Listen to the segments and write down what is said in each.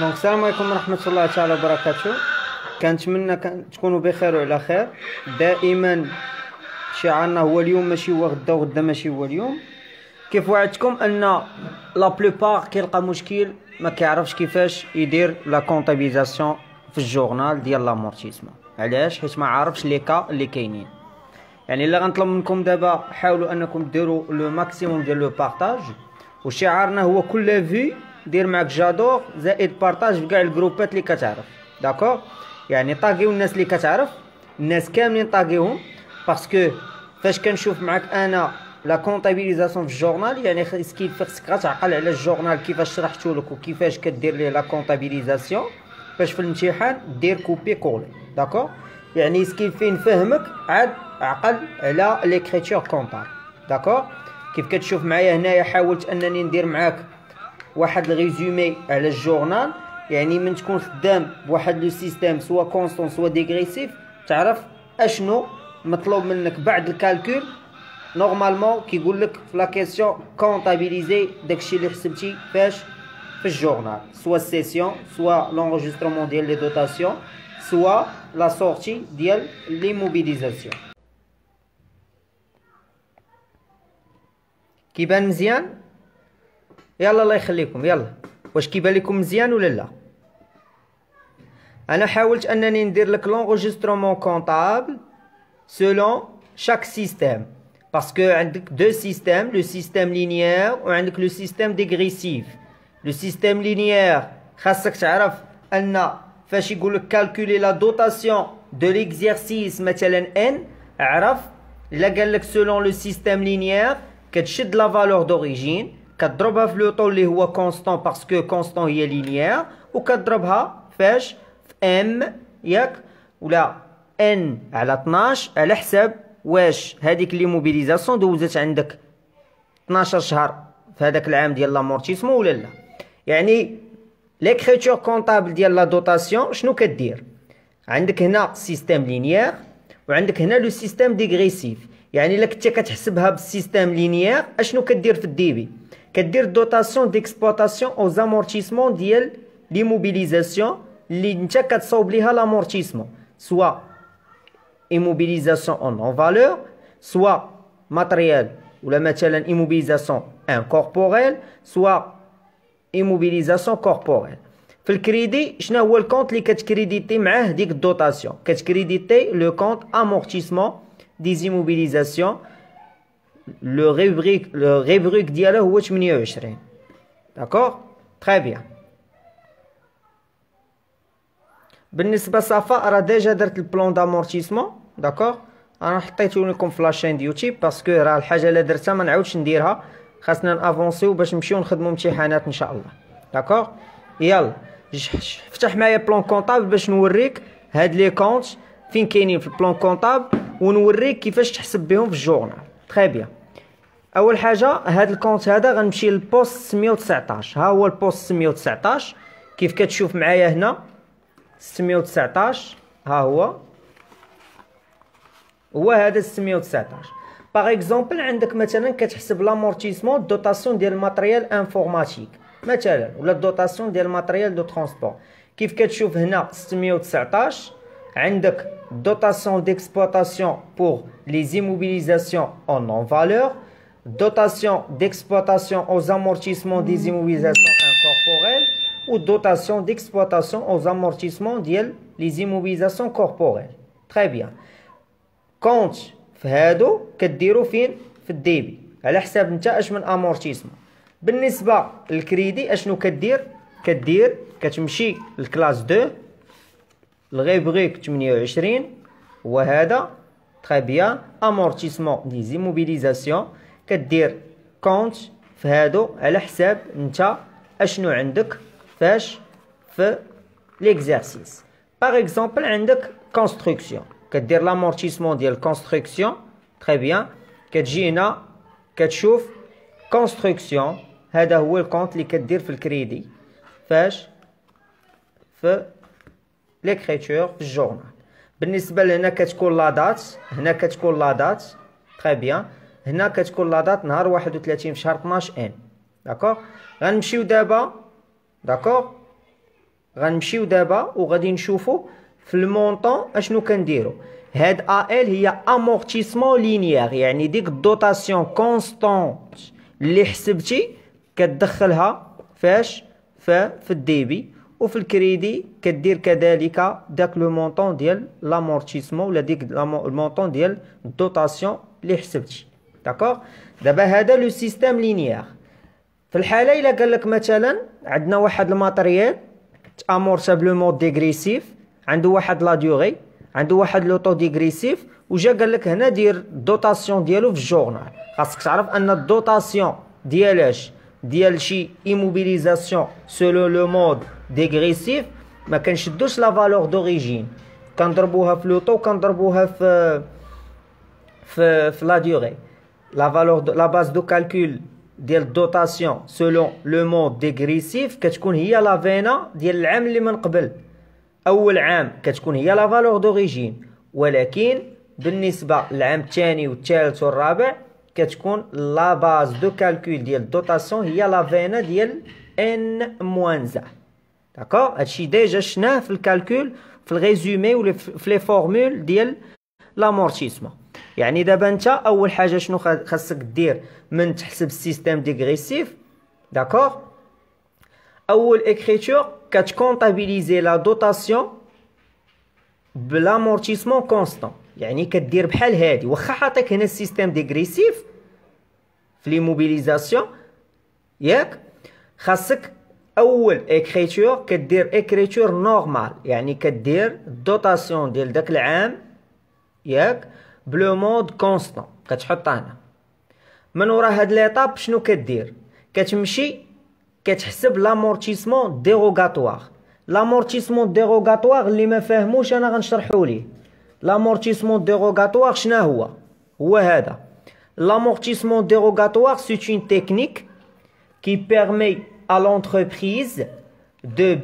دونك السلام عليكم ورحمة الله تعالى وبركاته. كنتمنى تكونوا بخير وعلى خير. دائما شعارنا هو اليوم ماشي هو غدا، وغدا ماشي هو اليوم. كيف وعدتكم ان لا بلوبار كيلقى مشكل ما كيعرفش كيفاش يدير لا كونطابيزاسيون في الجورنال ديال لامورتيسمون. علاش؟ حيت ما عارفش لي كا اللي كاينين. يعني اللي غنطلب منكم دابا حاولوا انكم ديروا لو ماكسيموم ديال لو بارطاج، وشعارنا هو كل في دير معك جادور زائد بارطاج في كاع الجروبات اللي كتعرف. داكوغ؟ يعني طاغيو الناس اللي كتعرف، الناس كاملين طاغيهم، باسكو فاش كنشوف معك انا لا كونطابيليزاسيون في الجورنال، يعني خصك تعقل على الجورنال كيفاش شرحته لك وكيفاش كدير ليه لا كونطابيليزاسيون، باش في الامتحان دير كوبي كولي. داكوغ؟ يعني فيه نفهمك عاد عقل على ليكريتور كونطابل. داكوغ؟ كيف كتشوف معايا هنايا حاولت انني ندير معاك واحد الريزومي على الجورنال، يعني من تكون خدام بواحد لو سيستيم سوا كونستون سوا ديغريسيف، تعرف اشنو مطلوب منك بعد الكالكول. نورمالمون كيقول لك في لا كيسيون كونطابيليزي داكشي اللي حسبتي فاش في الجورنال، سوا السيسيون سوا لونجسترومون ديال لي دوتاسيون سوا لا سورتي ديال لي موبيليزاسيون. كيبان مزيان؟ يلا الله يخليكم. يلا واش كيبان لكم مزيان ولا لا؟ انا حاولت انني ندير لك لونجسترومون كونطابل سولون شاك سيستيم، باسكو عندك دو سيستيم، لو سيستيم لينيير وعندك لو سيستيم ديغريسيف. لو سيستيم لينيير خاصك تعرف ان فاش يقول لك كالكولي لا دوتاسيون دو ليكزيرسيس مثلا ان، عرف الا قال لك سولون لو سيستيم لينيير كتشد لا فالور دوريجين كتضربها في لو طول اللي هو كونستون، باسكو كونستون هي لينيير، وكتضربها فاش في ام ياك ولا ان على 12 على حساب واش هذيك لي موبيليزاسيون دوزت عندك 12 شهر في هذاك العام ديال لامورتيسمون ولا لا. يعني ليكريتور كونطابل ديال لا دوتاسيون شنو كدير؟ عندك هنا سيستيم لينيير وعندك هنا لو سيستيم ديغريسيف. يعني الا كنتي كتحسبها بالسيستيم لينيير اشنو كدير في الديبي؟ كدير دوتاسيون ديكسبلوطاسيون او زامورتيسمون ديال لي موبيليزاسيون اللي انت كتصوب ليها لامورتيسمون، سوا immobilisation en non-valeur, soit matériel ou مثلا immobilisation incorporelle, soit immobilisation corporelle. في الكريدي شنو هو الكونت اللي كتكريديتي معاه ديك الدوتاسيون؟ كتكريديتي لو كونت امورتيسمون دي زيموبيليزاسيون. لو ريبريك ديالها هو 28. داكوغ؟ تري بيان. بالنسبه صفاء راه ديجا درت البلون دامورتيسمون. داكوغ؟ انا حطيته لكم في لاشين ديال يوتيوب، باسكو راه الحاجه اللي درتها ما نعاودش نديرها، خاصنا نافونسيو باش نمشيو نخدمو امتحانات ان شاء الله. داكوغ؟ يلا افتح معايا بلون كونطابل باش نوريك هاد لي كونت فين كاينين في البلون كونطابل، ونوريك كيفاش تحسب بهم في الجورنال. تري بيان. اول حاجه هاد الكونت هذا غنمشي للبوست 619. ها هو البوست 619 كيف كتشوف معايا هنا 619. ها هو هذا 619. باغ اكزومبل عندك مثلا كتحسب لامورتيسمون دوتاسيون ديال الماتريال انفورماتيك مثلا، ولا دوتاسيون ديال الماتريال دو ترونسبور. كيف كتشوف هنا 619 عندك دوتاسيون ديكسبلوطاسيون بور لي زيموبيليزاسيون اون نون فالور، dotation d'exploitation aux amortissements des immobilisations incorporelles ou dotation d'exploitation aux amortissements ديال les immobilisations corporelles. Très bien. Compte فهادو كديرو فين؟ في الديبي على حساب نتا اش من امورتيسمون. بالنسبه للكريدي اشنو كدير؟ كتمشي للكلاس 2 الغيبغيك 28 هو هذا تري بيان امورتيسمون دي زيموبيليزاسيون، كدير كونت في هادو على حساب نتا اشنو عندك فاش في ليكزارسيس. باغ اكزومبل عندك كونستركسيون، كدير لامورتيسمون ديال كونستركسيون تري بيان، كتجي هنا كتشوف كونستركسيون، هذا هو الكونت اللي كدير في الكريدي فاش في ليكريتور في الجورنال. بالنسبه لهنا كتكون لا دات، هنا كتكون لا دات تري بيان، هنا كتكون لا دات نهار 31 في شهر 12 ان. داكوغ غنمشيو دابا، داكوغ غنمشيو دابا وغادي نشوفو في المونطون اشنو كنديرو. هاد ال هي امورتيسمون لينيير، يعني ديك الدوطاسيون كونستونت اللي حسبتي كتدخلها فاش في الديبي، وفي الكريدي كدير كذلك داك لو مونطون ديال لامورتيسمون ولا ديك المونطون ديال الدوطاسيون اللي حسبتي. داكوغ دابا هذا لو سيستيم لينيير. في الحاله الا قال لك مثلا عندنا واحد الماتريال امورتابلومون ديغريسيف، عنده واحد لا ديوغي، عنده واحد لوطو ديغريسيف، وجا قال لك هنا دير الدوطاسيون ديالو في الجورنال. خاصك تعرف ان الدوطاسيون ديالاش ديال شي ايموبيليزاسيون سولون لو مود ديغريسيف ما كنشدوش لا فالور دوريجين، كنضربوها في لوطو كنضربوها في لا ديوغي. لا فالور لا باز دو كالكول ديال الدوطاسيون سولون لو مود ديغريسيف كتكون هي لا فينا ديال العام اللي من قبل. اول عام كتكون هي لا فالور دوريجين، ولكن بالنسبه للعام الثاني والثالث والرابع كتكون لا باز دو كالكول ديال الدوطاسيون هي لا فينا ديال ان موان زا. داكوغ هادشي ديجا شناه في الكالكول في الريزومي ولا في لي فورمول ديال لامورتيسمون. يعني دابا انت اول حاجه شنو خاصك دير من تحسب السيستيم ديغريسيف. داكوغ اول اكريتور كتكونطابيليزي لا دوطاسيون بلامورتيسمون كونستون، يعني كدير بحال هادي. واخا حاطيك هنا السيستيم ديغريسيف في لي موبيليزاسيون ياك، خاصك اول اكريتور كدير اكريتور نورمال، يعني كدير الدوطاسيون ديال داك العام ياك بلو مود كونستون كتحطها هنا. من ورا هاد ليطاب شنو كدير؟ كتمشي كتحسب لامورتيسمون ديروغاتوار. لامورتيسمون ديروغاتوار اللي ما فاهموش انا غنشرحو ليه. لامورتيسمون ديروغاتوار شنو هو؟ هو هذا. L'amortissement dérogatoire, c'est une technique qui permet à l'entreprise de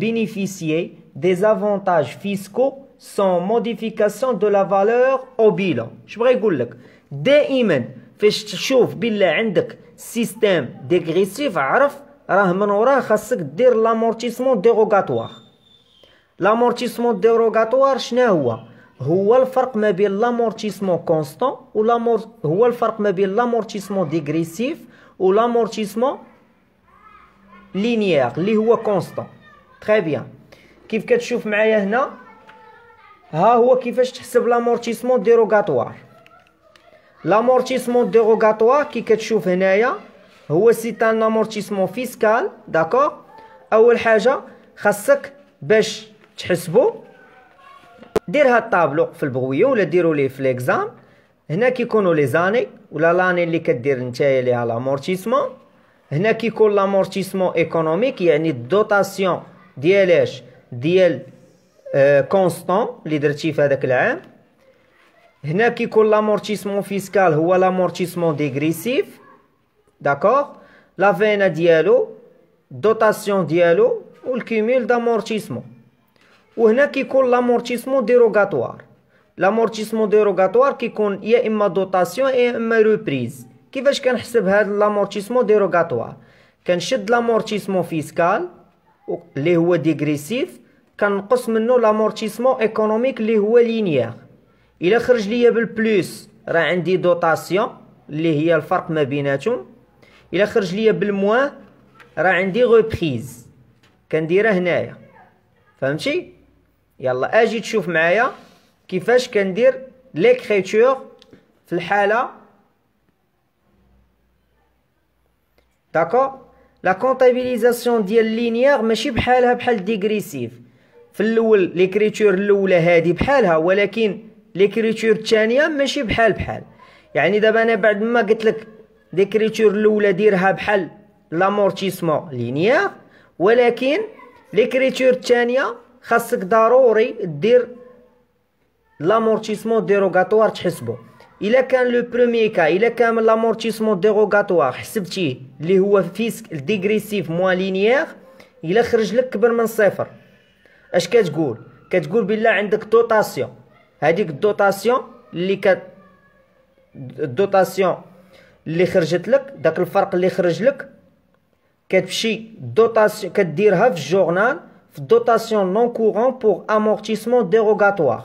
bénéficier des avantages fiscaux sans modification de la valeur au bilan. Je بغي نقول لك دائما فاش تشوف بلا عندك سيستيم ديغريسيف عرف راه من وراه خاصك دير لامورتيسمون ديروغاتوار. لامورتيسمون ديروغاتوار شنو هو الفرق ما بين لامورتيسمون كونستون هو الفرق ما بين لامورتيسمون ديغريسيف و لامورتيسمون لينيير اللي هو كونستون. تري بيان. كيف كتشوف معايا هنا ها هو كيفاش تحسب لامورتيسمون ديروغاتوار. لامورتيسمون ديروغاتوار كي كتشوف هنايا هو سي ان امورتيسمون فيسكال. داكوغ اول حاجه خاصك باش تحسبو دير هاد الطابلو في البغويه ولا ديرو ليه في ليكزام. هنا كيكونوا لي زاني ولا لاني اللي كدير نتايا ليها لامورتيسمون. هنا كيكون لامورتيسمون ايكونوميك يعني الدوطاسيون ديالاش ديال كونستون اللي درتي في هذاك العام. هنا كيكون لامورتيسمون فيسكال هو لامورتيسمون ديغريسيف. داكوغ لا فينا ديالو دوطاسيون ديالو والكيميل دامورتيسمون. وهنا كيكون لامورتيسمون ديروغاتوار. لامورتيسمون ديروغاتوار كيكون يا اما دوطاسيون يا اما روبريز. كيفاش كنحسب هاد لامورتيسمون ديروغاتوار؟ كنشد لامورتيسمون فيسكال اللي هو ديغريسيف كنقص منه لامورتيسمون ايكونوميك اللي هو لينيير. الا خرج ليا بالبلوس راه عندي دوطاسيون اللي هي الفرق ما بيناتهم. الا خرج ليا بالموان راه عندي روبريز كنديرها هنايا. فهمتي؟ يلا اجي تشوف معايا كيفاش كندير ليكريتور في الحالة. داكوغ. لا كونطابيليزاسيون ديال لينيير ماشي بحالها بحال ديغريسيف. في الاول ليكريتور الاولى هادي بحالها، ولكن ليكريتور الثانيه ماشي بحال. يعني دابا انا بعد ما قلت لك ليكريتور الاولى ديرها بحال لامورتيسمون لينيير، ولكن ليكريتور الثانيه خاصك ضروري دير لامورتيسمون ديروغاتوار تحسبو. الا كان لو بروميي كا، الا كان لامورتيسمون ديروغاتوار حسبتيه اللي هو فيسك ديغريسيف موان لينيير، الا خرج لك كبر من صفر اش كتقول؟ كتقول بلا عندك دوطاسيون. هذيك الدوطاسيون الدوطاسيون اللي خرجت لك، داك الفرق اللي خرج لك كتمشي دوطاسيون كديرها في الجورنال في دوطاسيون نون كورون بور امورتيسمون ديروغاتوار.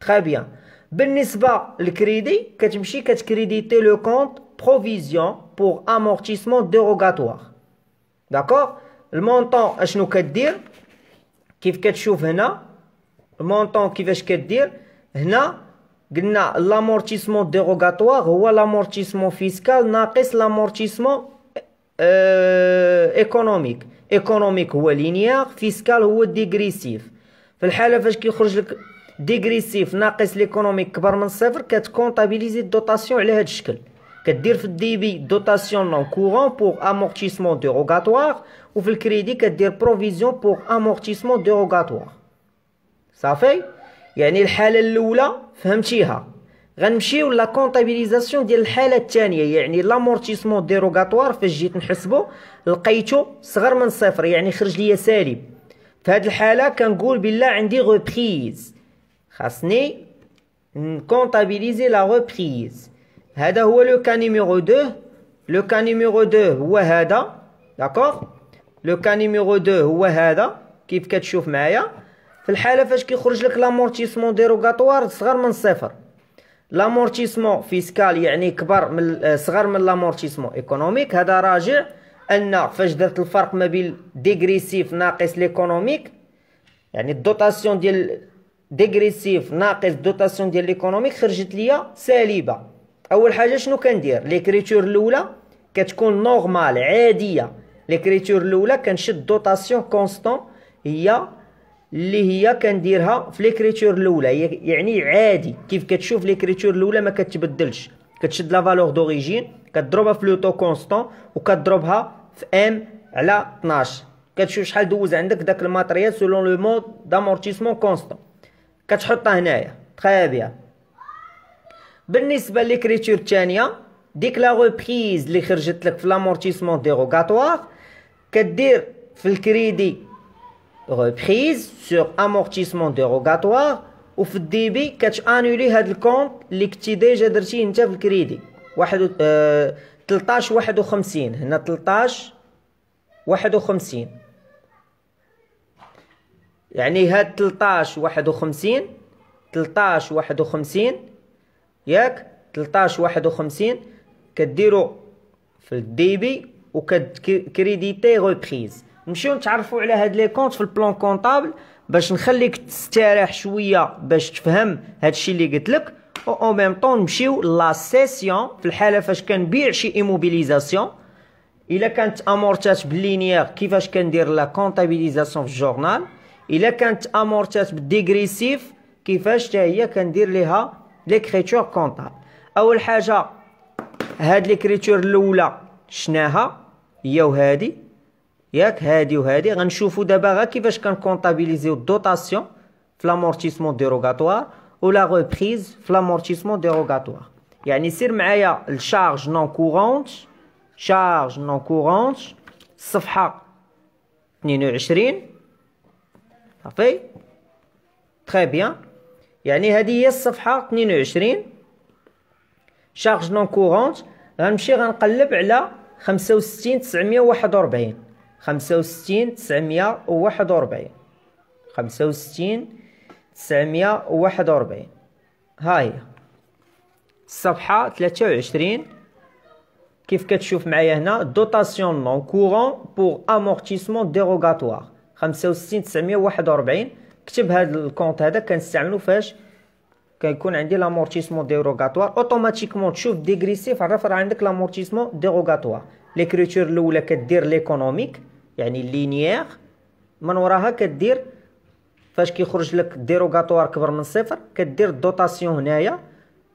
تري بيان. بالنسبه للكريدي كتمشي كتكريديتي لو كونت بروفيزيون بور امورتيسمون ديروغاتوار. داكوغ. المونطون اشنو كدير؟ كيف كتشوف هنا المونطون كيفاش كدير هنا. قلنا لامورتيسمون ديروغاتوار هو لامورتيسمون فيسكال ناقص لامورتيسمون ايكونوميك. ايكونوميك هو لينيير، فيسكال هو ديغريسيف. في الحاله فاش كيخرج لك ديغريسيف ناقص ليكونوميك كبر من صفر كتكونطابيليزي الدوطاسيون على هذا الشكل. كدير في الديبي دوطاسيون نون كورون بور امورتيسمون ديروغاتوار، وفي الكريدي كدير بروفيزيون بور امورتيسمون ديروغاتوار. صافي. يعني الحاله الاولى فهمتيها. غنمشيو لا كونطابيليزاسيون ديال الحاله الثانيه، يعني لامورتيسمون ديروغاتوار فاش جيت نحسبو لقيتو صغر من صفر، يعني خرج ليا سالب. في هذه الحاله كنقول بلا عندي غوبريز، خاصني نكونطابيليزي لا غوبريز. هذا هو لو كا نيميرو 2. لو كا نيميرو 2 هو هذا. داكوغ. لو كا نيميرو 2 هو هذا كيف كتشوف معايا. في الحاله فاش كيخرج لك لامورتيسمون ديروغاتوار صغر من صفر، لامورتيسمون فيسكال يعني كبر من صغر من لامورتيسمون ايكونوميك، هذا راجع ان فاش درت الفرق ما بين ديغريسيف ناقص ليكونوميك، يعني الدوطاسيون ديال ديغريسيف ناقص دوطاسيون ديال ليكونوميك خرجت ليا سالبه. اول حاجه شنو كندير؟ ليكريتور الاولى كتكون نورمال عاديه. ليكريتور الاولى كنشد دوطاسيون كونستون هي اللي هي كنديرها في ليكريتور الاولى، يعني عادي. كيف كتشوف ليكريتور الاولى ما كتبدلش، كتشد لا فالور دوريجين كتضربها في لو تو كونستون وكتضربها في ام على 12. كتشوف شحال دوز عندك داك الماتريال سولون لو مود دامورتيسمون كونستون، كتحطها هنايا. تري بيان. بالنسبه للكريتور الثانيه ديك لا ريبريز اللي خرجت لك في لامورتيسمون ديروغاتوار كدير في الكريدي reprise sur amortissement dérogatoire، وفي الديبي كتانولي هاد الكونت اللي كنتي ديجا درتيه انت في الكريدي 13 51. هنا 13 51 يعني هاد 13 51 ياك 13 51 كديرو في الديبي وكتكريديتي ريبريز. نمشيو نتعرفوا على هاد لي كونط في البلان كونطابل باش نخليك تستريح شويه باش تفهم هادشي اللي قلت لك، او ميم طون نمشيو لا سيسيون. في الحاله فاش كنبيع شي ايموبيليزاسيون الا كانت امورتات باللينيير كيفاش كندير لا كونطابيليزاسيون في الجورنال، الا كانت امورتات بالديغريسيف كيفاش حتى هي كندير ليها ليكريتور كونطابل. اول حاجه هاد ليكريتور الاولى شناها هي وهادي ياك، هادي وهادي. غنشوفوا دابا غا كيفاش كنكونطابيليزيو الدوطاسيون في لامورتيسمون ديروغاتوار ولا ريبريز في لامورتيسمون ديروغاتوار. يعني سير معايا الشارج نون كورونت، شارج نون كورونت الصفحه 22. صافي. تري بيان. يعني هذه هي الصفحه 22 شارج نون كورونت. غنمشي غنقلب على 65 941 65 941 65 941. ها هي الصفحة 23. كيف كتشوف معايا هنا دوطاسيون نون كورون بور امورتيسمون ديروغاتوار 65 941 كتب هذا الكونت هذا كنستعملو فاش كيكون عندي لامورتيسمون ديروغاتوار اوتوماتيكمون تشوف ديغريسيف عرف راه عندك لامورتيسمون ديروغاتوار. ليكريتور الاولى كدير ليكونوميك يعني لينيير، من وراها كدير فاش كيخرج لك ديروغاتوار كبر من صفر كدير الدوطاسيون هنايا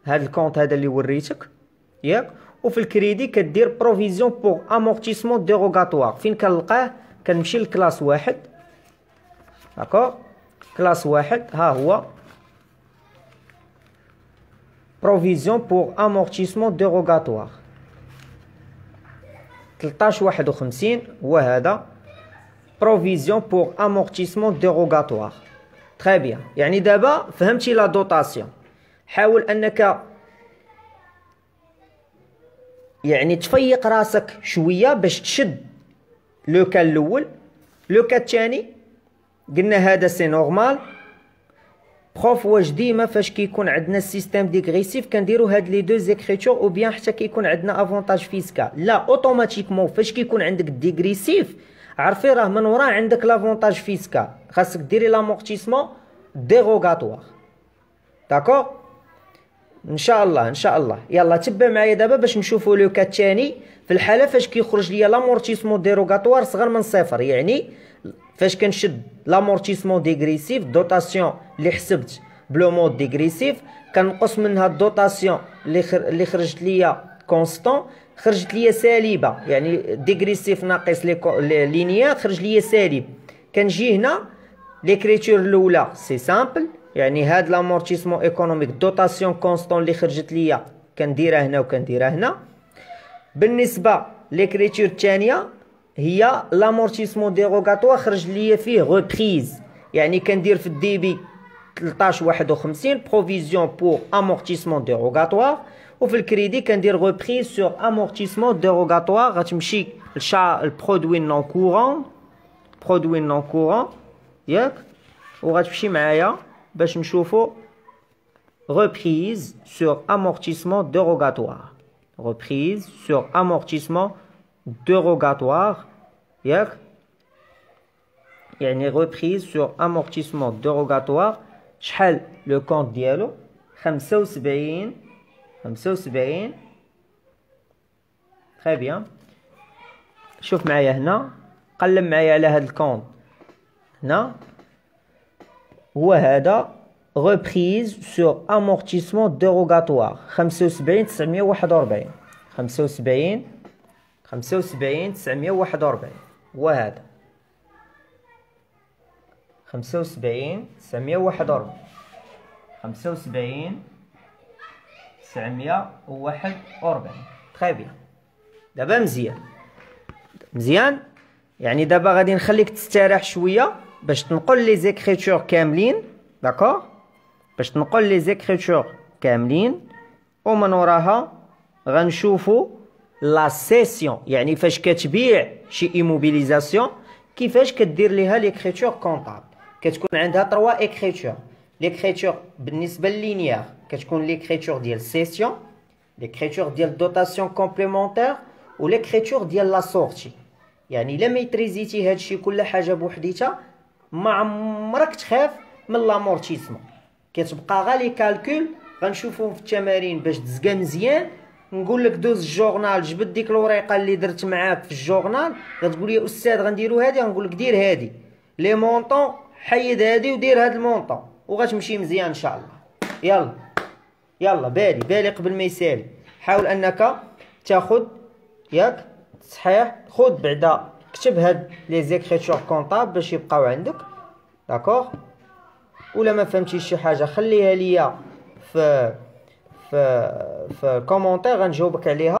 هذا الكونت هذا اللي وريتك ياك. وفي الكريدي كدير بروفيزيون بوغ امورتيسمون ديروغاتوار. فين كنلقاه؟ كنمشي لكلاس واحد داكوغ، كلاس واحد ها هو بروفيزيون بوغ امورتيسمون ديروغاتوار 1351 هو هذا بروفيزيون بوغ امورتيسمون ديروغاتوار. تري بيان، يعني دابا فهمتي لا دوطاسيون. حاول انك يعني تفيق راسك شويه باش تشد لو كان الاول. لو كان الثاني قلنا هذا سي نورمال. بروف واش ديما فاش كيكون عندنا السيستيم ديغريسيف كنديرو هاد لي دو زيكريتور او بيان حتى كيكون عندنا افونتاج فيسكال؟ لا، اوتوماتيكمون فاش كيكون عندك ديغريسيف عرفي راه من وراه عندك لافونتاج فيسكال، خاصك ديري لامورتيسمون ديروغاتوار. داكوغ ان شاء الله ان شاء الله. يلا تبع معايا دابا باش نشوفوا لو كا الثاني في الحاله فاش كيخرج ليا لامورتيسمون ديروغاتوار صغر من صفر. يعني فاش كنشد لامورتيسمون ديغريسيف دوطاسيون اللي حسبت بلو مود ديغريسيف كنقص منها الدوطاسيون اللي خرجت ليا كونستون خرجت ليا سالبه، يعني ديغريسيف ناقص لينيير خرج ليا سالب. كنجي هنا ليكريتور الاولى سي سامبل، يعني هاد لامورتيسمون ايكونوميك دوطاسيون كونستون اللي خرجت ليا كنديرها هنا وكنديرها هنا. بالنسبه ليكريتور الثانيه هي لامورتيسمون ديروغاتوار خرج ليا فيه ريبريز، يعني كندير في الديبي 1351 بروفيزيون بور امورتيسمون ديروغاتوار، وفي الكريدي كندير ريبريز سور امورتيسمون ديروغاتوار. غتمشي البرودوي نون كورون، برودوي نون كورون ياك، وغتمشي معايا باش نشوفو reprise sur amortissement dérogatoire. Reprise sur amortissement dérogatoire ياك، يعني reprise sur amortissement dérogatoire. شحال لو كونت ديالو؟ 75 75. تري بيان. شوف معايا هنا، قلب معايا على هاد الكونت هنا، هو هذا reprise sur amortissement dérogatoire 75 941 75 941 هو هذا 75 941 75 941. تري بيان. دابا مزيان يعني دابا غادي نخليك تستريح شويه باش تنقل لي زيكريتور كاملين. داكوغ، باش تنقل لي زيكريتور كاملين ومن وراها غنشوفو لا سيسيون، يعني فاش كتبيع شي ايموبيليزاسيون كيفاش كدير ليها ليكريتور كونطابل. كتكون عندها 3 اكريتور. ليكريتور بالنسبه للينيير كتكون ليكريتور ديال سيسيون، ليكريتور ديال دوطاسيون كومبليمونتير، وليكريتور ديال لا سورتي. يعني الا ميتريزيتي هادشي كل حاجه بوحديتها ما عمرك تخاف من لامورتيسمون. كتبقى غير لي كالكول غنشوفوهم في التمارين باش تزكى مزيان. نقول لك دوز الجورنال، جبد ديك الورقه اللي درت معاك في الجورنال، غتقول لي استاذ غنديرو هادي، غنقول لك دير هادي لي مونطون، حيد هادي ودير هاد المونطون وغتمشي مزيان ان شاء الله. يلا بالي قبل ما يسالي. حاول انك تاخذ ياك صحيح، خذ بعدا كتب هاد لي زيكريتور كونطابل باش يبقاو عندك. داكوغ، ولا ما فهمتيش شي حاجه خليها ليا في كومونتير غنجاوبك عليها.